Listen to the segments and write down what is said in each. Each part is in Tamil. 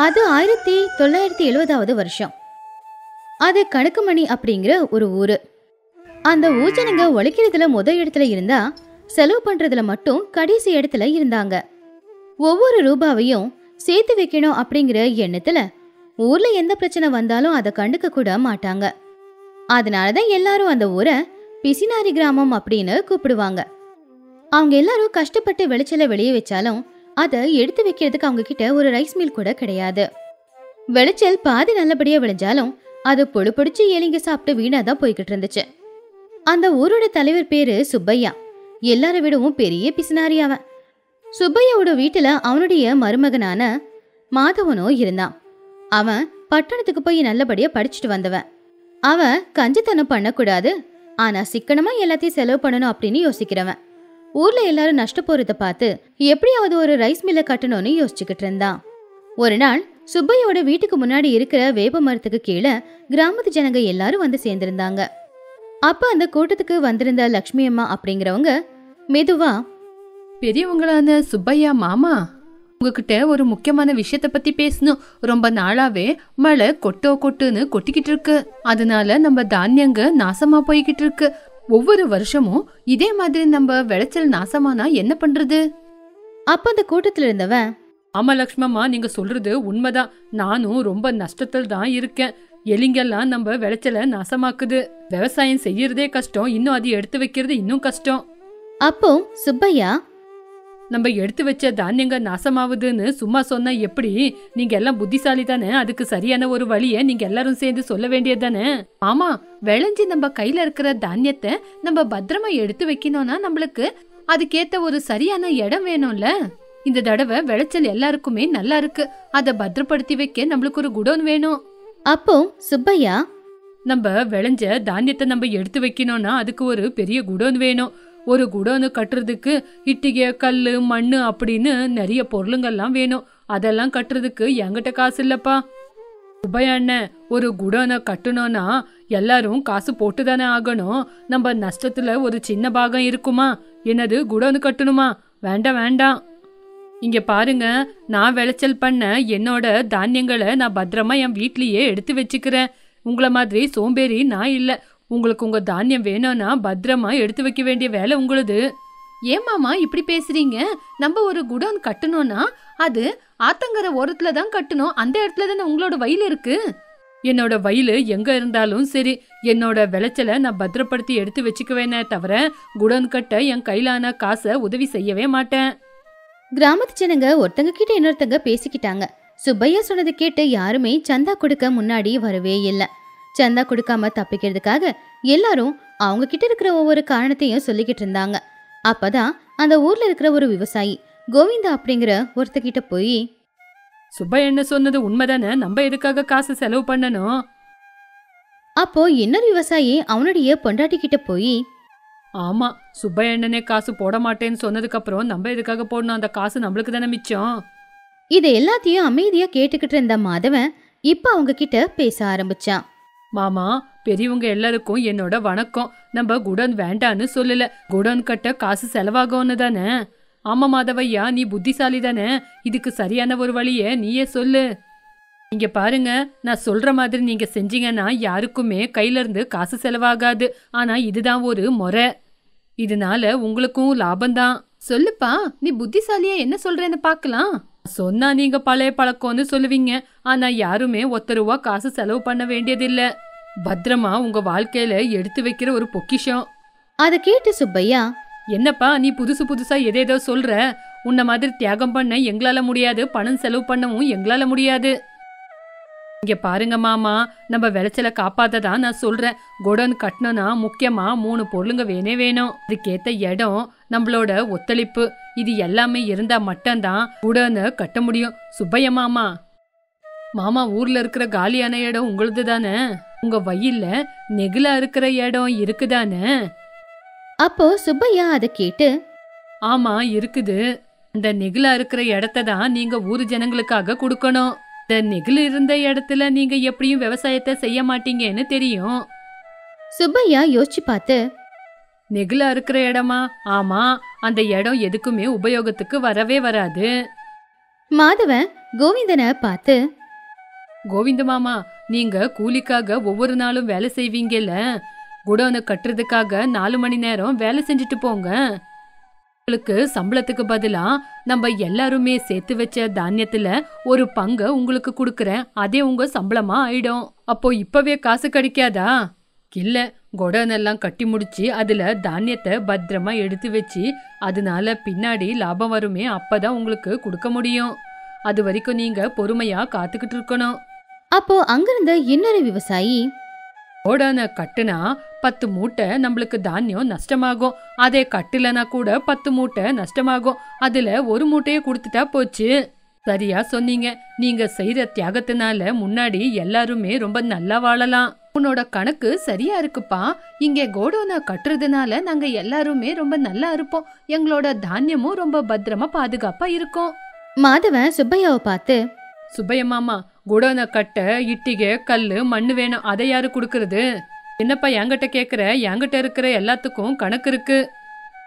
அது 1970வது வருஷம். அது கணக்குமணி அப்படிங்கிற ஒரு ஊரு. அந்த ஊஜனங்க உழைக்கிறதுல இடத்துல இருந்தா செலவு பண்றதுல மட்டும் கடைசி இடத்துல இருந்தாங்க. ஒவ்வொரு ரூபாவையும் சேர்த்து வைக்கணும் அப்படிங்கிற எண்ணத்துல ஊர்ல எந்த பிரச்சனை வந்தாலும் அதை கண்டுக்க கூட மாட்டாங்க. அதனாலதான் எல்லாரும் அந்த ஊரை பிசினாரி கிராமம் அப்படின்னு கூப்பிடுவாங்க. அவங்க எல்லாரும் கஷ்டப்பட்டு விளைச்சல வெளியே வச்சாலும் அதை எடுத்து வைக்கிறதுக்கு அவங்க கிட்ட ஒரு ரைஸ் மில் கூட கிடையாது. விளைச்சல் பாதி நல்லபடியா விளைஞ்சாலும் அது பொழு பொடிச்சு ஏலிங்க சாப்பிட்டு வீணாதான் போய்கிட்டு இருந்துச்சு. அந்த ஊரோட தலைவர் பேரு சுப்பையா. எல்லாரை விடவும் பெரிய பிசினாரி அவன். சுப்பையாவோட வீட்டுல அவனுடைய மருமகனான மாதவனோ இருந்தான். அவன் பட்டணத்துக்கு போய் நல்லபடியா படிச்சுட்டு வந்தவன். அவன் கஞ்சத்தனம் பண்ணக்கூடாது, ஆனா சிக்கனமா எல்லாத்தையும் செலவு பண்ணணும் அப்படின்னு யோசிக்கிறவன். ஊர்ல எல்லாரும் நஷ்ட போறத பார்த்து எப்படியாவது ஒரு ரைஸ் மில்ல கட்டணும்னு யோசிச்சுக்கிட்டு இருந்தான். ஒரு நாள் சுப்பையோட வீட்டுக்கு முன்னாடி இருக்கிற வேப்ப மரத்துக்கு கீழே கிராமத்து ஜனங்க எல்லாரும் வந்து சேர்ந்திருந்தாங்க. அப்ப அந்த கூட்டத்துக்கு வந்திருந்த லட்சுமி அம்மா அப்படிங்கிறவங்க மெதுவா, பெரியவங்களான சுப்பையா மாமா, உங்ககிட்ட ஒரு முக்கியமான விஷயத்த பத்தி பேசணும். ரொம்ப நாளாவே மழை கொட்டுன்னு கொட்டிக்கிட்டு இருக்கு. அதனால நம்ம தானியங்க நாசமா போய்கிட்டு இருக்கு. ஒவ்வொரு வருஷமும் இதே மாதிரி நம்ம விளைச்சல் நாசமானா என்ன பண்றது? அப்ப அந்த கூட்டத்துல இருந்தவன், ஆமா லக்ஷ்மம்மா, நீங்க சொல்றது உண்மைதான். நானும் ரொம்ப நஷ்டத்தில் தான் இருக்கேன். எலிங்கெல்லாம் நம்ம விளைச்சல நாசமாக்குது. விவசாயம் செய்யறதே கஷ்டம், இன்னும் அது எடுத்து வைக்கிறது இன்னும் கஷ்டம். அப்போ சுப்பையா, நம்ம எடுத்து வச்ச தானியங்க நாசமாவுதுன்னு சும்மா சொன்னா எப்படி? நீங்க எல்லாம் புத்திசாலி தானே, அதுக்கு சரியான ஒரு வழிய நீங்க எல்லாரும் சேர்ந்து சொல்ல வேண்டியது தானே. ஆமா, விளைஞ்சி நம்ம கையில இருக்கிற தானியத்தை நம்ம பத்திரமா எடுத்து வைக்கணும்னா நம்மளுக்கு அதுக்கேத்த ஒரு சரியான இடம் வேணும்ல. இந்த தடவை விளைச்சல் எல்லாருக்குமே நல்லா இருக்கு, அதை பத்திரப்படுத்தி வைக்க நம்மளுக்கு ஒரு குடோன் வேணும். அப்போ சுப்பையா, நம்ம விளைஞ்ச தானியத்தை நம்ம எடுத்து வைக்கணும்னா அதுக்கு ஒரு பெரிய குடோன் வேணும். ஒரு குடோனு கட்டுறதுக்கு இட்டிகை, கல்லு, மண்ணு அப்படின்னு நிறைய பொருளுங்கள்லாம் வேணும். அதெல்லாம் கட்டுறதுக்கு என்கிட்ட காசு இல்லப்பா. சுப்பையா அண்ணன், ஒரு குடோனை கட்டணும்னா எல்லாரும் காசு போட்டுதானே ஆகணும். நம்ம நஷ்டத்துல ஒரு சின்ன பாகம் இருக்குமா? என்னது குடோனு கட்டணுமா? வேண்டாம் வேண்டாம். இங்க பாருங்க, நான் விளைச்சல் பண்ண என்னோட தானியங்களை நான் பத்திரமா என் வீட்லயே எடுத்து வச்சுக்கிறேன். உங்களை மாதிரி சோம்பேறி நான் இல்ல. உங்களுக்கு உங்க தானியம் வேணும்னா பத்திரமா எடுத்து வைக்க வேண்டிய வேலை உங்களுது. ஏமாமா இப்படி பேசுறீங்க? நம்ம ஒரு குடோன் கட்டணும்னா அது ஆத்தங்கர ஓரத்துல தான் கட்டணும். அந்த இடத்துல தானே உங்களோட வயல் இருக்கு. என்னோட வயலு எங்க இருந்தாலும் சரி, என்னோட விளைச்சலை நான் பத்திரப்படுத்தி எடுத்து வச்சுக்குவேனே தவிர குடோன் கட்ட என் கையிலான காசை உதவி செய்யவே மாட்டேன். கிராமத்து ஜனங்க ஒருத்தங்க கிட்ட இன்னொருத்தங்க பேசிக்கிட்டாங்க. சுப்பையா சொன்னது கேட்டு யாருமே சந்தா கொடுக்க முன்னாடி வரவே இல்லை. சந்தா கொடுக்காம தப்பிக்கிறதுக்காக எல்லாரும் அவங்க கிட்ட இருக்கிற ஒவ்வொரு காரணத்தையும் சொல்லிக்கிட்டு இருந்தாங்க. அப்பதான் அந்த ஊர்ல இருக்கிற ஒரு விவசாயி கோவிந்தா அப்படிங்கிற ஒருத்தகிட்ட போய், சுப்பையா என்ன சொன்னது உண்மைதானே, நம்ம எதுக்காக காசு செலவு பண்ணணும்? அப்போ இன்னொரு விவசாயி அவனுடைய பொண்டாட்டி கிட்ட போய், ஆமா, சுப்பையா அண்ணனே காசு போட மாட்டேன்னு சொன்னதுக்கு அப்புறம் நம்ம எதுக்காக போடணும்? அந்த காசு நம்மளுக்கு தானே மிச்சம். இது எல்லாத்தையும் அமைதியா கேட்டுக்கிட்டு இருந்த மாதவன் இப்ப அவங்க கிட்ட பேச ஆரம்பிச்சான். மாமா, பெரியவங்க எல்லாருக்கும் என்னோட வணக்கம். நம்ம குடோன் வேண்டான்னு சொல்லல, குடோன் கட்ட காசு செலவாகும்னு தானே. ஆமா மாதவையா, நீ புத்திசாலி தானே, இதுக்கு சரியான ஒரு வழிய நீயே சொல்லு. இங்க பாருங்க, நான் சொல்ற மாதிரி நீங்க செஞ்சீங்கன்னா யாருக்குமே கையில இருந்து காசு செலவாகாது. ஆனா இதுதான் ஒரு முறை, இதனால உங்களுக்கும் லாபம்தான். சொல்லுப்பா, நீ புத்திசாலியா என்ன சொல்றேன்னு பாக்கலாம். சொன்னா நீங்க பழைய பழக்கம்னு சொல்லுவீங்க, ஆனா யாருமே ஒத்த ரூபா காசு செலவு பண்ண வேண்டியதில்ல. பத்திரமா உங்க வாழ்க்கையில எடுத்து வைக்கிற ஒரு பொக்கிஷம். அதை கேட்டு சுப்பையா, என்னப்பா நீ புதுசா எதேதோ சொல்ற? உன்ன மாதிரி தியாகம் பண்ண எங்களால முடியாது, பணம் செலவு பண்ணவும் எங்களால முடியாது. இங்க பாருங்க மாமா, நம்ம விளைச்சல காப்பாத்ததான் நான் சொல்றேன். குடோன் கட்டணும்னா முக்கியமா 3 பொருளுங்க வேணும். அதுக்கேத்த இடம், நம்மளோட ஒத்துழைப்பு, இது எல்லாமே இருந்தா மட்டும்தான் குடோனை கட்ட முடியும். சுப்பையா மாமா, மாமா ஊர்ல இருக்கிற காலியான இடம் உங்களுது தானே? உங்க வயல்ல நெகிலா இருக்கிற இடம் இருக்குதானே? அப்போ சுப்பையா அதை கேட்டு, ஆமா இருக்குது. அந்த நெகிலா இருக்கிற இடத்த தான் நீங்க ஊரு ஜனங்களுக்காக கொடுக்கணும். இந்த நெகிழ் இருந்த இடத்துல நீங்க எப்படியும் விவசாயத்தை செய்ய மாட்டீங்கன்னு தெரியும். சுப்பையா யோசிச்சு பார்த்து, நெகிழா இருக்கிற இடமா? ஆமா, அந்த இடம் எதுக்குமே உபயோகத்துக்கு வரவே வராது. மாதவன் கோவிந்தனை பார்த்து, கோவிந்த மாமா, நீங்க கூலிக்காக ஒவ்வொரு நாளும் வேலை செய்வீங்கல்ல, குடோனை கட்டுறதுக்காக 4 மணி நேரம் வேலை செஞ்சுட்டு போங்க. உங்களுக்கு சம்பளத்துக்கு பதிலா நம்ம எல்லாருமே சேர்த்து வச்ச தானியத்துல ஒரு பங்கை உங்களுக்கு கொடுக்கறேன். அதே உங்க சம்பளமா ஆயிடும். அப்போ இப்பவே காசு கிடைக்காதா? இல்ல, குடோனெல்லாம் கட்டி முடிச்சு அதுல தானியத்தை பத்திரமா எடுத்து வச்சு அதனால பின்னாடி லாபம் வருமே, அப்பதான் உங்களுக்கு கொடுக்க முடியும். அது வரைக்கும் நீங்க பொறுமையா காத்துக்கிட்டு இருக்கணும். அப்போ அங்கிருந்த இன்னொரு விவசாயி, கோடான கட்டுனா 10 மூட்டை நம்மளுக்கு தானியம் நஷ்டமாகும். அதே கட்டுலனா கூட 10 மூட்டை நஷ்டமாகும். அதுல ஒரு மூட்டையை கொடுத்துட்டா போச்சு. சரியா சொன்னீங்க. நீங்க செய்யற தியாகத்தினால முன்னாடி எல்லாருமே ரொம்ப நல்லா வாழலாம். உன்னோட கணக்கு சரியா இருக்குப்பா. இங்க கோடோனை கட்டுறதுனால நாங்க எல்லாருமே ரொம்ப நல்லா இருப்போம். எங்களோட தானியமும் ரொம்ப பத்திரமா பாதுகாப்பா இருக்கும். மாதவன் சுப்பையாவை பார்த்து, சுப்பைய மாமா, குடோனை கட்ட இட்டிகை, கல்லு, மண்ணு வேணும். அதை யாரு கொடுக்கறது? என்னப்பா என்கிட்ட கேக்குற? என்கிட்ட இருக்கிற எல்லாத்துக்கும் கணக்கு இருக்கு.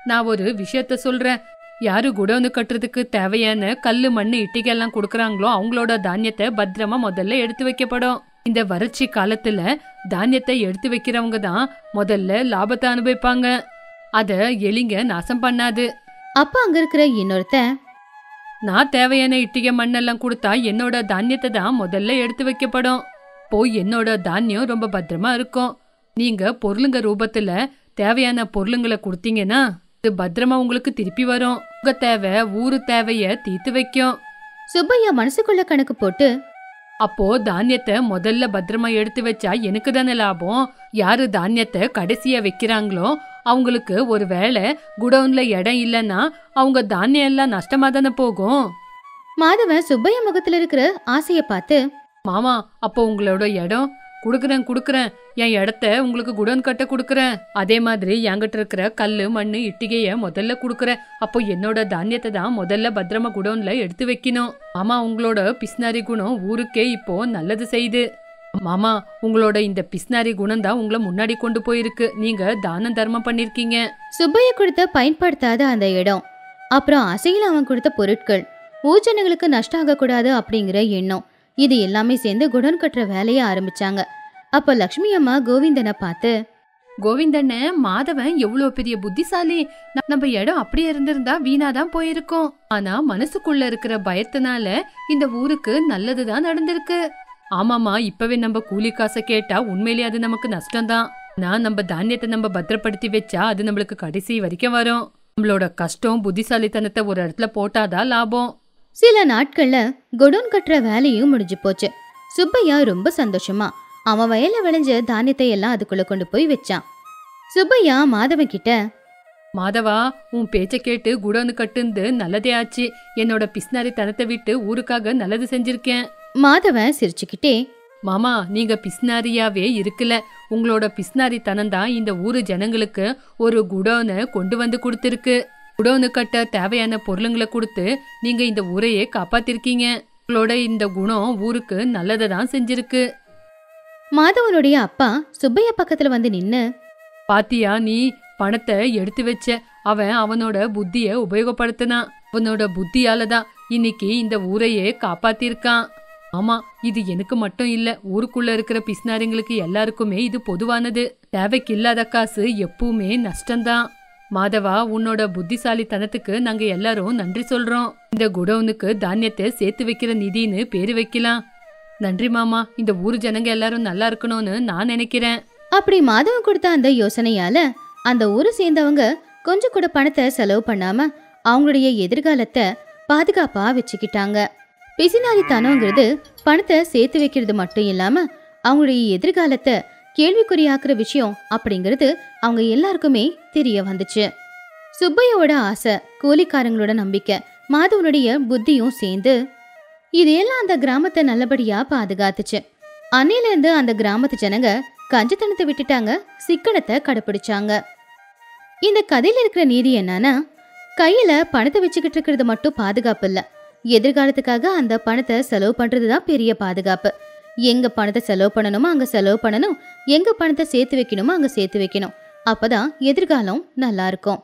நான் ஒரு விஷயத்த சொல்றேன். யாரு குடோனு கட்டுறதுக்கு தேவையான கல்லு, மண்ணு, இட்டிகை எல்லாம் கொடுக்கறாங்களோ அவங்களோட தானியத்தை பத்திரமா முதல்ல எடுத்து வைக்கப்படும். இந்த வறட்சி காலத்துல தானியத்தை எடுத்து வைக்கிறவங்க தான் முதல்ல லாபத்தை அனுபவிப்பாங்க. அத எலிங்க நாசம் பண்ணாது. அப்ப அங்க இருக்கிற இன்னொருத்தன், நான் தேவையான இட்டிகை, மண்ணெல்லாம் கொடுத்தா என்னோட தானியத்தை தான் முதல்ல எடுத்து வைக்கப்படும். போய் என்னோட தானியம் ரொம்ப பத்திரமா இருக்கும். நீங்க பொருளுங்க ரூபத்துல தேவையான பொருளுங்களை கொடுத்தீங்கன்னா இது பத்திரமா உங்களுக்கு திருப்பி வரும். உங்க தேவை ஊரு தேவைய தீர்த்து வைக்கும். சுப்பையா மனசுக்குள்ள கணக்கு போட்டு, அப்போ தானியத்தை முதல்ல பத்திரமா எடுத்து வச்சா எனக்கு தானே லாபம். யாரு தானியத்தை கடைசியா வைக்கிறாங்களோ அவங்களுக்கு ஒரு வேளை குடவுன்ல இடம் இல்லைன்னா அவங்க தானியம் எல்லாம் நஷ்டமா தானே போகும். மாதவன் சுப்பையா முகத்துல இருக்கிற ஆசைய பார்த்து, மாமா, அப்போ உங்களோட இடம் குடுக்கறேன். என் இடத்த உங்களுக்கு குடோன் கட்ட குடுக்கறேன். அதே மாதிரி என்கிட்ட இருக்கிற கல்லு, மண்ணு, இட்டிகைய முதல்ல குடுக்கறேன். அப்போ என்னோட தானியத்தை தான் முதல்ல பத்திரமா குடோன்ல எடுத்து வைக்கணும். மாமா, உங்களோட பிஸ்னாரி குணம் ஊருக்கே இப்போ நல்லது செய்யுது. மாமா, உங்களோட இந்த பிஸ்னாரி குணம் தான் உங்களை முன்னாடி கொண்டு போயிருக்கு. நீங்க தானம் தர்மம் பண்ணிருக்கீங்க. சுப்பையா கொடுத்த பயன்படுத்தாத அந்த இடம், அப்புறம் அசையில் அவன் கொடுத்த பொருட்கள், ஊஜனங்களுக்கு நஷ்டம் ஆகக்கூடாது அப்படிங்கிற எண்ணம், இது எல்லாமே சேர்ந்து குடோன் கட்டுற வேலையை ஆரம்பிச்சாங்க. அப்ப லக்ஷ்மி அம்மா கோவிந்தனை பார்த்து, கோவிந்தண்ண, மாதவன் எவ்வளவு பெரிய புத்திசாலி. நம்ம இடம் அப்படியே இருந்திருந்தா வீணாதான் போயிருக்கோம். ஆனா மனசுக்குள்ள இருக்கிற பயத்தினால இந்த ஊருக்கு நல்லதுதான் நடந்திருக்கு. ஆமாமா, இப்பவே நம்ம கூலி காசை கேட்டா உண்மையிலேயே அது நமக்கு நஷ்டம்தான். நான் நம்ம தானியத்தை நம்ம பத்திரப்படுத்தி வச்சா அது நம்மளுக்கு கடைசி வரைக்கும் வரும். நம்மளோட கஷ்டம் புத்திசாலித்தனத்தை ஒரு இடத்துல போட்டாதான் லாபம். சில நாட்கள்ல குடோன் கட்டுற வேலையும் முடிஞ்சு போச்சு. சுப்பையா ரொம்ப சந்தோஷமா அவன் வயல்ல விளைஞ்ச தானியத்தை எல்லாம் அதுக்குள்ள கொண்டு போய் வச்சான். சுப்பையா மாதவன் கிட்ட, மாதவா, உன் பேச்ச கேட்டு குடோனு கட்டுந்து நல்லதே ஆச்சு. என்னோட பிஸ்னாரி தனத்தை விட்டு ஊருக்காக நல்லது செஞ்சிருக்கேன். மாதவன் சிரிச்சுக்கிட்டே, மாமா, நீங்க பிஸ்னாரியாவே இருக்கல. உங்களோட பிஸ்னாரி தனம்தான் இந்த ஊரு ஜனங்களுக்கு ஒரு குடோனை கொண்டு வந்து கொடுத்திருக்கு. குடோனு கட்ட தேவையான பொருளுங்களை கொடுத்து நீங்க இந்த ஊரையே காப்பாத்திருக்கீங்க. உங்களோட இந்த குணம் ஊருக்கு நல்லதை தான் செஞ்சிருக்கு. மாதவனுடைய அப்பா சுப்பையா பக்கத்துல வந்து நின்னு, பாத்தியா, நீ பணத்தை எடுத்து வச்ச. அவன் அவனோட புத்திய உபயோகப்படுத்தினான். அவனோட புத்தியாலதான் இன்னைக்கு இந்த ஊரையே காப்பாத்திருக்கான். ஆமா, இது எனக்கு மட்டும் இல்ல, ஊருக்குள்ள இருக்கிற பிஸ்னாரிங்களுக்கு எல்லாருக்குமே இது பொதுவானது. தேவைக்கு இல்லாத காசு எப்பவுமே நஷ்டம்தான். மாதவா, உன்னோட புத்திசாலித்தனத்துக்கு நாங்க எல்லாரும் நன்றி சொல்றோம். இந்த குடவுனுக்கு தானியத்தை சேர்த்து வைக்கிற நிதின்னு பேரு வைக்கலாம். நன்றி மாமா. இந்த ஊரு ஜனங்க எல்லாரும் நல்லா இருக்கணும்னு நான் நினைக்கிறேன். அப்படி மாதவன் கொடுத்த அந்த யோசனையால அந்த ஊரை சேர்ந்தவங்க கொஞ்சம் கூட பணத்தை செலவு பண்ணாம அவங்களுடைய எதிர்காலத்தை பாதுகாப்பா வச்சுக்கிட்டாங்க. பிசினாரித்தனங்கிறது பணத்தை சேர்த்து வைக்கிறது மட்டும் இல்லாம அவங்களுடைய எதிர்காலத்தை கேள்விக்குறியாக்குற விஷயம் அப்படிங்கிறது அவங்க எல்லாருக்குமே தெரிய வந்துச்சு. சுப்பையோட ஆசை, கூலிக்காரங்களோட நம்பிக்கை, மாதவனுடைய புத்தியும் சேர்ந்து இதையெல்லாம் அந்த கிராமத்தை நல்லபடியா பாதுகாத்துச்சு. அன்னையில இருந்து அந்த கிராமத்து ஜனங்க கஞ்சத்தனத்தை விட்டுட்டாங்க, சிக்கனத்தை கடைப்பிடிச்சாங்க. இந்த கதையில இருக்கிற நீதி என்னன்னா, கையில பணத்தை வச்சுக்கிட்டு இருக்கிறது மட்டும் பாதுகாப்பு இல்ல, எதிர்காலத்துக்காக அந்த பணத்தை செலவு பண்றதுதான் பெரிய பாதுகாப்பு. எங்க பணத்தை செலவு பண்ணணுமோ அங்க செலவு பண்ணணும், எங்க பணத்தை சேர்த்து வைக்கணுமோ அங்க சேர்த்து வைக்கணும். அப்பதான் எதிர்காலம் நல்லா இருக்கும்.